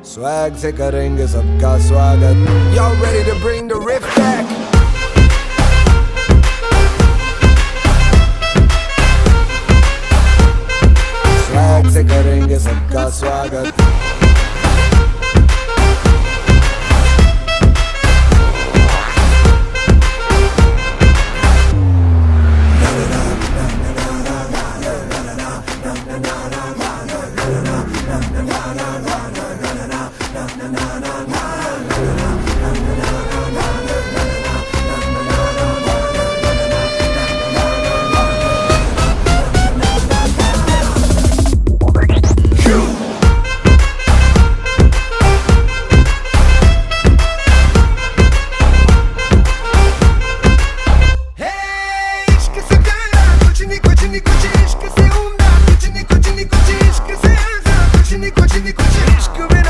Swag से करेंगे सबका स्वागत. Y'all ready to bring the riff back? Swag से करेंगे सबका स्वागत.